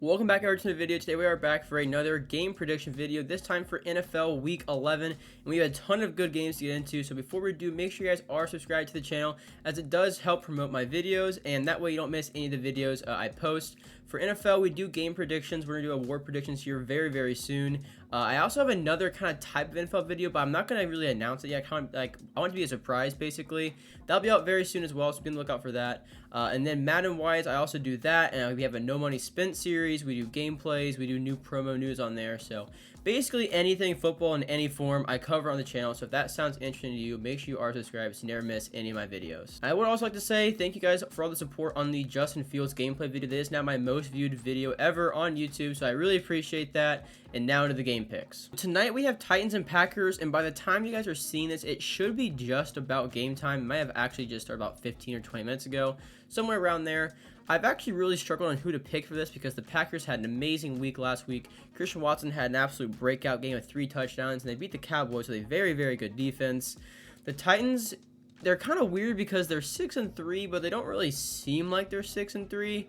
Welcome back over to the video. Today we are back for another game prediction video, this time for NFL Week 11, and we have a ton of good games to get into. So before we do, make sure you guys are subscribed to the channel, as it does help promote my videos, and that way you don't miss any of the videos I post. For NFL, we do game predictions. We're going to do award predictions here very soon. I also have another kind of type of NFL video, but I'm not going to really announce it yet. I want it to be a surprise, basically. That'll be out very soon as well, so be on the lookout for that. And then Madden-wise, I also do that, and we have a No Money Spent series. We do gameplays. We do new promo news on there. So basically anything football in any form I cover on the channel. So if that sounds interesting to you, make sure you are subscribed so you never miss any of my videos. I would also like to say thank you guys for all the support on the Justin Fields gameplay video. This is now my most viewed video ever on YouTube, so I really appreciate that. And now into the game picks. Tonight we have Titans and Packers, and by the time you guys are seeing this, it should be just about game time. It might have actually just started about 15 or 20 minutes ago, somewhere around there. I've actually really struggled on who to pick for this because the Packers had an amazing week last week. Christian Watson had an absolute breakout game with 3 touchdowns, and they beat the Cowboys with a very good defense. The Titans, they're kind of weird because they're 6-3, but they don't really seem like they're 6-3.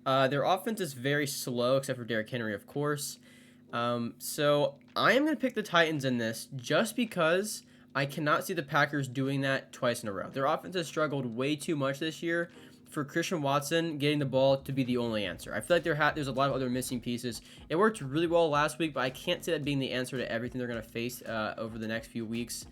Their offense is very slow, except for Derrick Henry, of course. So I am going to pick the Titans in this just because I cannot see the Packers doing that twice in a row. Their offense has struggled way too much this year for Christian Watson getting the ball to be the only answer. I feel like there's a lot of other missing pieces. It worked really well last week, but I can't see that being the answer to everything they're going to face over the next few weeks,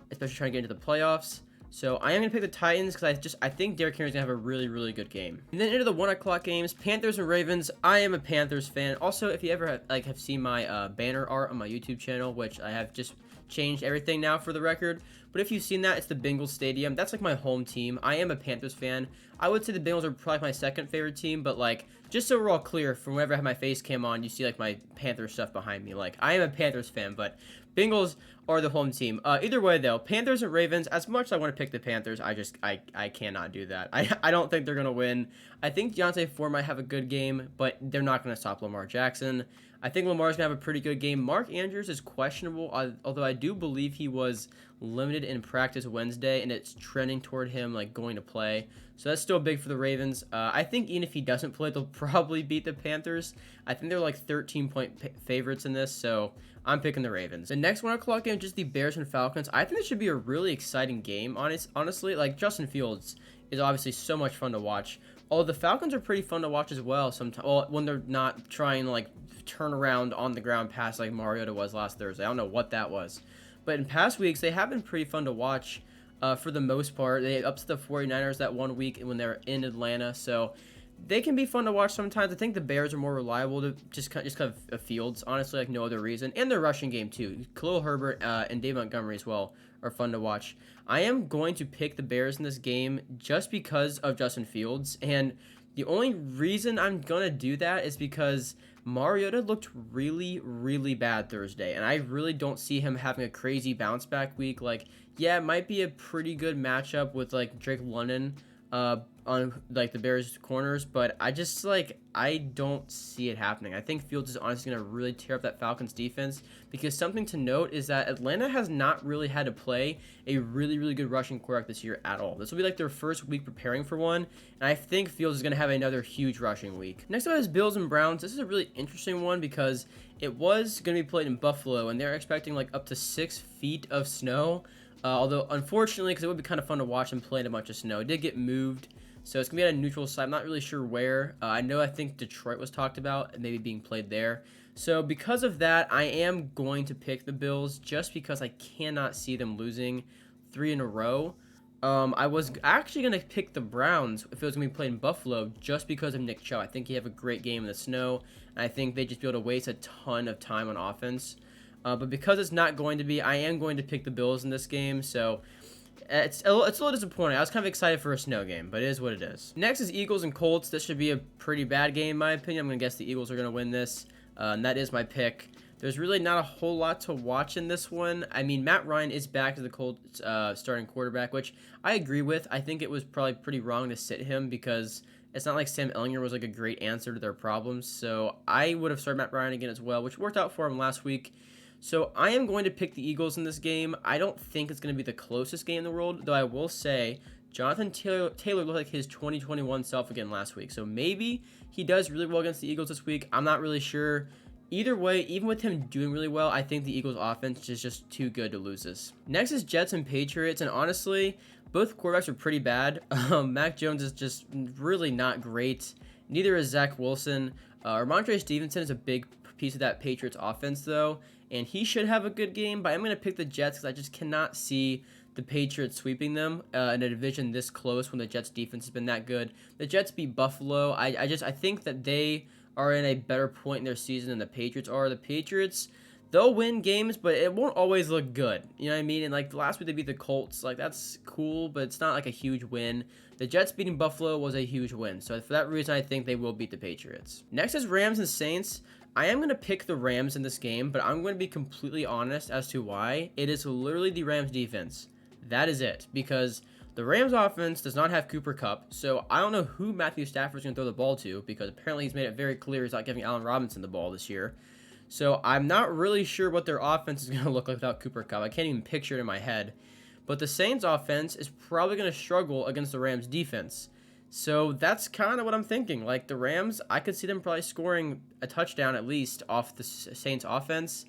especially trying to get into the playoffs. So I am going to pick the Titans because I think Derrick Henry is going to have a really good game. And then into the 1 o'clock games, Panthers and Ravens. I am a Panthers fan. Also, if you ever have seen my banner art on my YouTube channel, which I have just changed everything now for the record, but if you've seen that, it's the Bengals Stadium. That's like my home team. I am a Panthers fan. I would say the Bengals are probably my second favorite team, but like, just so we're all clear, from whenever I have my face cam on, you see like my Panthers stuff behind me. Like, I am a Panthers fan, but Bengals are the home team. Either way though, Panthers and Ravens, as much as I want to pick the Panthers, I cannot do that. I don't think they're going to win. I think Deontay Ford might have a good game, but they're not going to stop Lamar Jackson. I think Lamar's going to have a pretty good game. Mark Andrews is questionable, although I do believe he was limited in practice Wednesday, and it's trending toward him like going to play. So that's still big for the Ravens. I think even if he doesn't play, they'll probably beat the Panthers. I think they're like 13-point favorites in this, so I'm picking the Ravens. The next 1 o'clock game, just the Bears and Falcons. I think this should be a really exciting game, honestly. Like, Justin Fields is obviously so much fun to watch. Although the Falcons are pretty fun to watch as well sometimes. Well, when they're not trying to like turn around on the ground pass like Mariota was last Thursday. I don't know what that was. But in past weeks, they have been pretty fun to watch for the most part. They up to the 49ers that 1 week when they're in Atlanta. So they can be fun to watch sometimes. I think the Bears are more reliable to just kind of Fields, honestly, like no other reason. And their rushing game too. Khalil Herbert and Dave Montgomery as well are fun to watch. I am going to pick the Bears in this game just because of Justin Fields. And the only reason I'm going to do that is because Mariota looked really bad Thursday. And I really don't see him having a crazy bounce back week. Like, yeah, it might be a pretty good matchup with like Drake London on like the Bears corners, but I don't see it happening. I think Fields is honestly going to really tear up that Falcons defense, because something to note is that Atlanta has not really had to play a really good rushing quarterback this year at all. This will be like their first week preparing for one, and I think Fields is going to have another huge rushing week. Next up is Bills and Browns. This is a really interesting one because it was going to be played in Buffalo, and they're expecting like up to 6 feet of snow. Although, unfortunately, because it would be kind of fun to watch them play in a bunch of snow, it did get moved. So it's going to be at a neutral site. I'm not really sure where. I think Detroit was talked about and maybe being played there. So because of that, I am going to pick the Bills just because I cannot see them losing 3 in a row. I was actually going to pick the Browns if it was going to be played in Buffalo just because of Nick Chubb. I think he have a great game in the snow, and I think they'd just be able to waste a ton of time on offense. But because it's not going to be, I am going to pick the Bills in this game. So it's a little disappointing. I was kind of excited for a snow game, but it is what it is. Next is Eagles and Colts. This should be a pretty bad game, in my opinion. I'm going to guess the Eagles are going to win this, and that is my pick. There's really not a whole lot to watch in this one. I mean, Matt Ryan is back as the Colts starting quarterback, which I agree with. I think it was probably pretty wrong to sit him because it's not like Sam Ellinger was like a great answer to their problems. So I would have started Matt Ryan again as well, which worked out for him last week. So I am going to pick the Eagles in this game. I don't think it's going to be the closest game in the world, though I will say Jonathan Taylor looked like his 2021 self again last week. So maybe he does really well against the Eagles this week. I'm not really sure. Either way, even with him doing really well, I think the Eagles offense is just too good to lose this. Next is Jets and Patriots, and honestly, both quarterbacks are pretty bad. Mac Jones is just really not great. Neither is Zach Wilson. Ramondre Stevenson is a big piece of that Patriots offense, though, and he should have a good game, but I'm going to pick the Jets because I just cannot see the Patriots sweeping them in a division this close when the Jets defense has been that good. The Jets beat Buffalo. I think that they are in a better point in their season than the Patriots are. The Patriots, they'll win games, but it won't always look good. You know what I mean? And like last week they beat the Colts. Like that's cool, but it's not like a huge win. The Jets beating Buffalo was a huge win. So for that reason, I think they will beat the Patriots. Next is Rams and Saints. I am going to pick the Rams in this game, but I'm going to be completely honest as to why. It is literally the Rams defense. That is it. Because the Rams offense does not have Cooper Kupp, so I don't know who Matthew Stafford's going to throw the ball to, because apparently he's made it very clear he's not giving Allen Robinson the ball this year. So I'm not really sure what their offense is going to look like without Cooper Kupp. I can't even picture it in my head. But the Saints offense is probably going to struggle against the Rams defense. So that's kind of what I'm thinking. Like the Rams, I could see them probably scoring a touchdown at least off the Saints offense.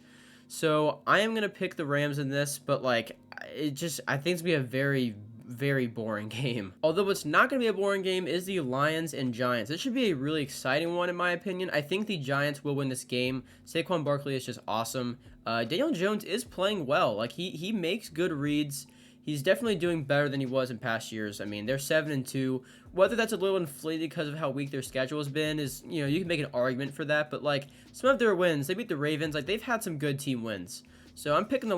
So I am going to pick the Rams in this, but like I think it's going to be a very, very boring game. Although what's not going to be a boring game is the Lions and Giants. This should be a really exciting one in my opinion. I think the Giants will win this game. Saquon Barkley is just awesome. Daniel Jones is playing well. Like he makes good reads. He's definitely doing better than he was in past years. I mean, they're 7-2. Whether that's a little inflated because of how weak their schedule has been is, you know, you can make an argument for that. But like some of their wins, they beat the Ravens. Like they've had some good team wins. So I'm picking the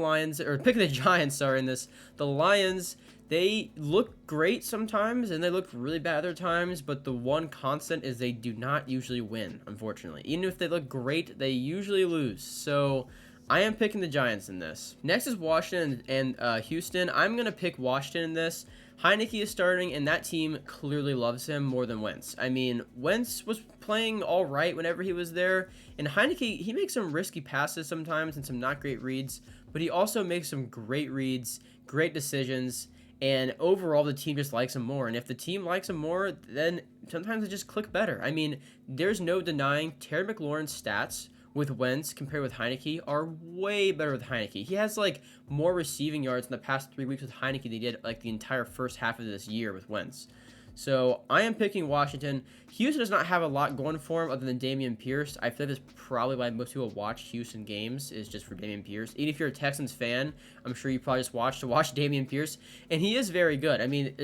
Giants. Sorry, in this. The Lions, they look great sometimes and they look really bad other times. But the one constant is they do not usually win. Unfortunately, even if they look great, they usually lose. So I am picking the Giants in this. Next is Washington and Houston. I'm going to pick Washington in this. Heineke is starting, and that team clearly loves him more than Wentz. I mean, Wentz was playing all right whenever he was there, and Heineke, he makes some risky passes sometimes and some not great reads, but he also makes some great reads, great decisions, and overall the team just likes him more. And if the team likes him more, then sometimes they just click better. I mean, there's no denying Terry McLaurin's stats with Wentz compared with Heineke are way better with Heineke. He has like more receiving yards in the past 3 weeks with Heineke than he did like the entire first half of this year with Wentz. So I am picking Washington. Houston does not have a lot going for him other than Dameon Pierce. I feel like that's probably why most people watch Houston games is just for Dameon Pierce. Even if you're a Texans fan, I'm sure you probably just watch Dameon Pierce, and he is very good. I mean,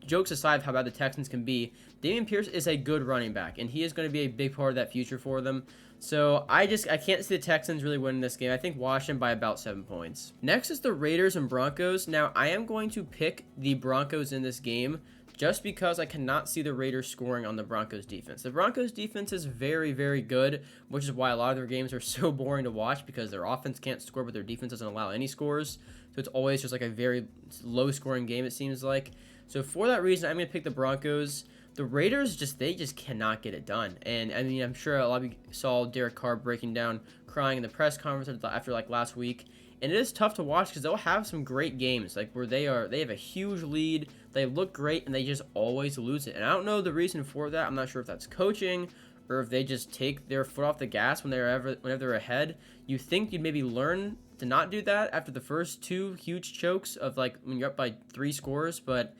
jokes aside of how bad the Texans can be, Dameon Pierce is a good running back, and he is going to be a big part of that future for them. So I can't see the Texans really winning this game. I think Washington by about 7 points. Next is the Raiders and Broncos. Now, I am going to pick the Broncos in this game just because I cannot see the Raiders scoring on the Broncos defense. The Broncos defense is very, very good, which is why a lot of their games are so boring to watch because their offense can't score, but their defense doesn't allow any scores. So it's always just like a very low-scoring game, it seems like. So for that reason, I'm going to pick the Broncos. The Raiders, they just cannot get it done. And, I mean, I'm sure a lot of you saw Derek Carr breaking down, crying in the press conference after, like, last week. And it is tough to watch because they'll have some great games, like, where they have a huge lead, they look great, and they just always lose it. And I don't know the reason for that. I'm not sure if that's coaching or if they just take their foot off the gas whenever they're ahead. You think you'd maybe learn to not do that after the first 2 huge chokes of, like, when you're up by 3 scores, but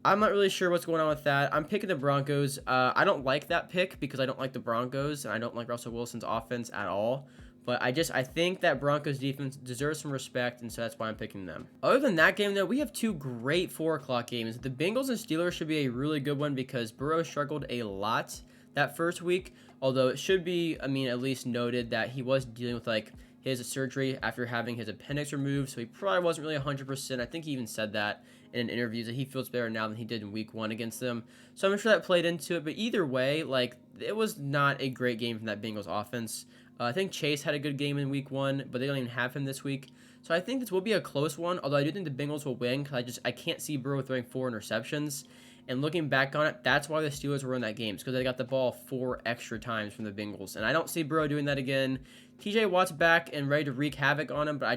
I'm not really sure what's going on with that. I'm picking the Broncos. I don't like that pick because I don't like the Broncos, and I don't like Russell Wilson's offense at all. But I think that Broncos defense deserves some respect, and so that's why I'm picking them. Other than that game, though, we have 2 great 4 o'clock games. The Bengals and Steelers should be a really good one because Burrow struggled a lot that first week, although it should be, I mean, at least noted that he was dealing with, like, his surgery after having his appendix removed, so he probably wasn't really 100%. I think he even said that in an interview that he feels better now than he did in week 1 against them. So I'm sure that played into it, but either way, like, it was not a great game from that Bengals offense. I think Chase had a good game in week 1, but they don't even have him this week. So I think this will be a close one, although I do think the Bengals will win because I can't see Burrow throwing 4 interceptions. And looking back on it, that's why the Steelers were in that game, because they got the ball 4 extra times from the Bengals. And I don't see Burrow doing that again. TJ Watt's back and ready to wreak havoc on him, but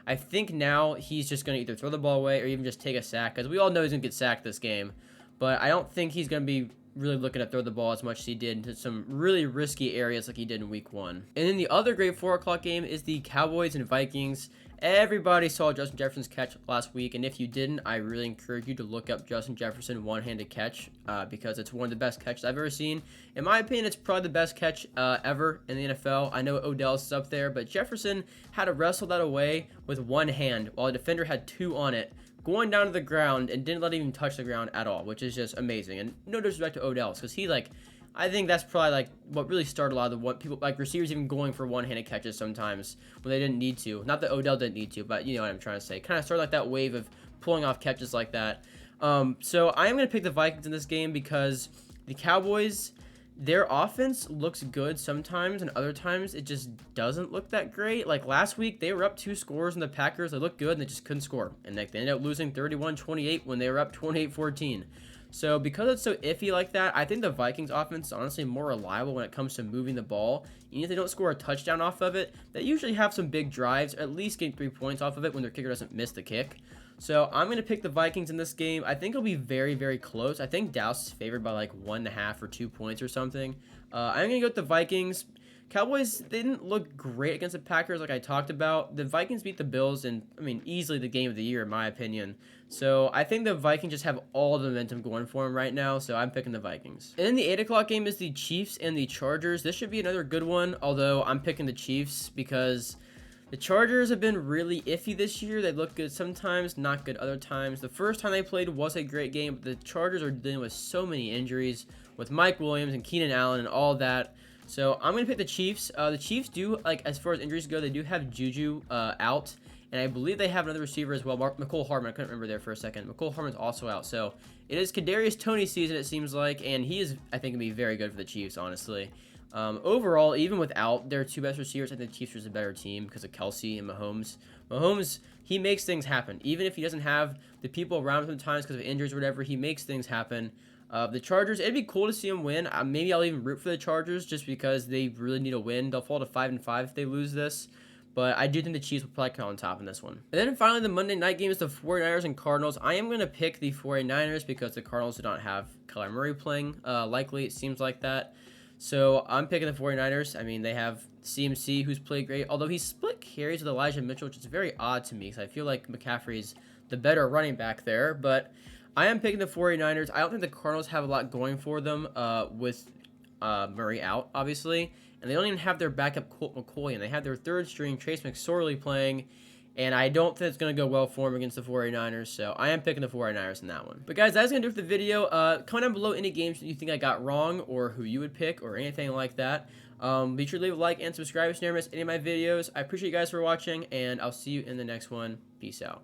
I think now he's just going to either throw the ball away or even just take a sack, because we all know he's going to get sacked this game. But I don't think he's going to be really looking to throw the ball as much as he did into some really risky areas like he did in week 1. And then the other great 4 o'clock game is the Cowboys and Vikings. Everybody saw Justin Jefferson's catch last week, and if you didn't, I really encourage you to look up Justin Jefferson one-handed catch because it's one of the best catches I've ever seen. In my opinion, it's probably the best catch ever in the NFL. I know Odell's is up there, but Jefferson had to wrestle that away with one hand while the defender had 2 on it, going down to the ground and didn't let him even touch the ground at all, which is just amazing. And no disrespect to Odell's, because he I think that's probably what really started a lot of the what people receivers even going for one-handed catches sometimes when they didn't need to. Not that Odell didn't need to, but you know what I'm trying to say. Kind of started that wave of pulling off catches like that. So I am going to pick the Vikings in this game because the Cowboys, their offense looks good sometimes, and other times it just doesn't look that great. Like last week, they were up 2 scores, and the Packers, they looked good, and they just couldn't score. And they ended up losing 31-28 when they were up 28-14. So because it's so iffy like that, I think the Vikings offense is honestly more reliable when it comes to moving the ball. Even if they don't score a touchdown off of it, they usually have some big drives, or at least getting 3 points off of it when their kicker doesn't miss the kick. So I'm going to pick the Vikings in this game. I think it'll be very, very close. I think Dallas is favored by 1.5 or 2 points or something. I'm going to go with the Vikings. Cowboys, they didn't look great against the Packers like I talked about. The Vikings beat the Bills in, easily the game of the year in my opinion. So I think the Vikings just have all the momentum going for them right now, so I'm picking the Vikings. And then the 8 o'clock game is the Chiefs and the Chargers. This should be another good one, although I'm picking the Chiefs because the Chargers have been really iffy this year. They look good sometimes, not good other times. The first time they played was a great game, but the Chargers are dealing with so many injuries with Mike Williams and Keenan Allen and all that. So I'm going to pick the Chiefs. The Chiefs do, as far as injuries go, they do have Juju out. And I believe they have another receiver as well, McCole Hardman. I couldn't remember there for a second. McCole Hardman's also out. So it is Kadarius Toney's season, it seems like. And he is, I think, going to be very good for the Chiefs, honestly. Overall, even without their 2 best receivers, I think the Chiefs are a better team because of Kelsey and Mahomes. Mahomes, he makes things happen. Even if he doesn't have the people around him sometimes because of injuries or whatever, he makes things happen. The Chargers, it'd be cool to see them win. Maybe I'll even root for the Chargers just because they really need a win. They'll fall to 5-5 if they lose this. But I do think the Chiefs will probably come on top in this one. And then finally, the Monday night game is the 49ers and Cardinals. I am going to pick the 49ers because the Cardinals do not have Kyler Murray playing. Likely, it seems like that. So I'm picking the 49ers. They have CMC, who's played great. Although he split carries with Elijah Mitchell, which is very odd to me because I feel like McCaffrey's the better running back there. But I am picking the 49ers. I don't think the Cardinals have a lot going for them with Murray out, obviously. And they don't even have their backup Colt McCoy, and they have their 3rd string Trace McSorley playing. And I don't think it's going to go well for them against the 49ers, so I am picking the 49ers in that one. But guys, that's going to do it for the video. Comment down below any games that you think I got wrong or who you would pick or anything like that. Be sure to leave a like and subscribe so you never miss any of my videos. I appreciate you guys for watching, and I'll see you in the next one. Peace out.